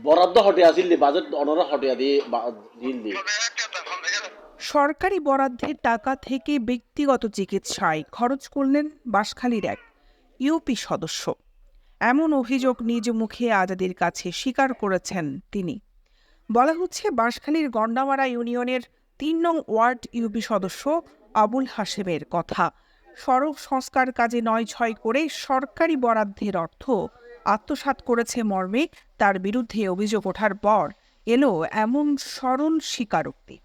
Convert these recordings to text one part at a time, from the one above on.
বরাদ্দ হটে আসিল বাজেট অনরা হটে দিয়ে দিল দি সরকারি বরাদ্দের টাকা থেকে ব্যক্তিগত চিকিৎসায় খরচ করলেন বাঁশখালীর এক ইউপি সদস্য। এমন অভিযোগ নিজ মুখে আজাদির কাছে স্বীকার করেছেন তিনি। বলা হচ্ছে, বাঁশখালীর গন্ডামারা ইউনিয়নের ৩ নং ওয়ার্ড ইউপি সদস্য আবুল হাশেমের কথা। সড়ক সংস্কার কাজে নয়-ছয় করে সরকারি বরাদ্দের অর্থ আত্মসাৎ করেছে মর্মে তার বিরুদ্ধে অভিযোগ ওঠার পর এলো এমন সরল স্বীকারোক্তি।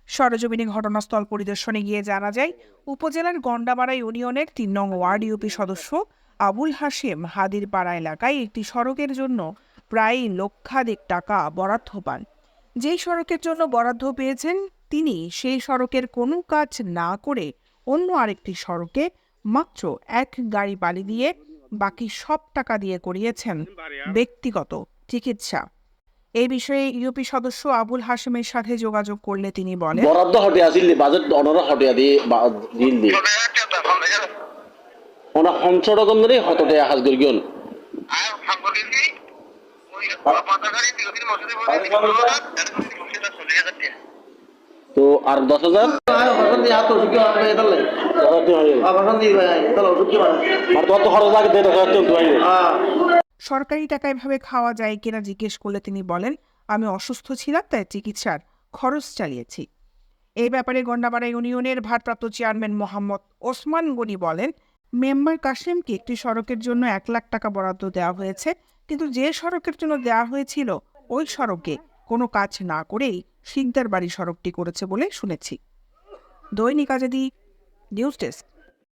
সরেজমিনে ঘটনাস্থল পরিদর্শনে গিয়ে জানা যায়, উপজেলার গন্ডামারা ইউনিয়নের ৩ নং ওয়ার্ড ইউপি সদস্য আবুল হাশেম হাদিরপাড়া এলাকায় একটি সড়কের জন্য প্রায় লক্ষাধিক টাকা বরাদ্দ পান। যেই সড়কের জন্য বরাদ্দ পেয়েছেন, তিনি সেই সড়কের কোনো কাজ না করে অন্য আরেকটি সড়কে মাত্র এক গাড়ি বালি দিয়ে বাকি সব টাকা দিয়ে করিয়েছেন ব্যক্তিগত চিকিৎসা। এই বিষয়ে ইউপি সদস্য আবুল হাশেমের সাথে যোগাযোগ করলে তিনি বলেন, বরাদ্দ হটে আসিল বাজেট অনরা হটে দিয়ে দিল দি ওনা হমছড়ক ধরে হতটে হাজ গরি গন তো আর 10,000 সরকারি টাকা এভাবে খাওয়া যায় কিনা জিজ্ঞেস করলে তিনি বলেন, আমি অসুস্থ ছিলাম, তাই চিকিৎসার খরচ চালিয়েছি। এই ব্যাপারে গন্ডামারা ইউনিয়নের ভারপ্রাপ্ত চেয়ারম্যান মোহাম্মদ ওসমান গনি বলেন, মেম্বার কাসেমকে একটি সড়কের জন্য ১ লাখ টাকা বরাদ্দ দেওয়া হয়েছে, কিন্তু যে সড়কের জন্য দেওয়া হয়েছিল ওই সড়কে কোনো কাজ না করেই শিকদার বাড়ি সড়কটি করেছে বলে শুনেছি। দৈনিক আজাদী, নিউজ ডেস্ক।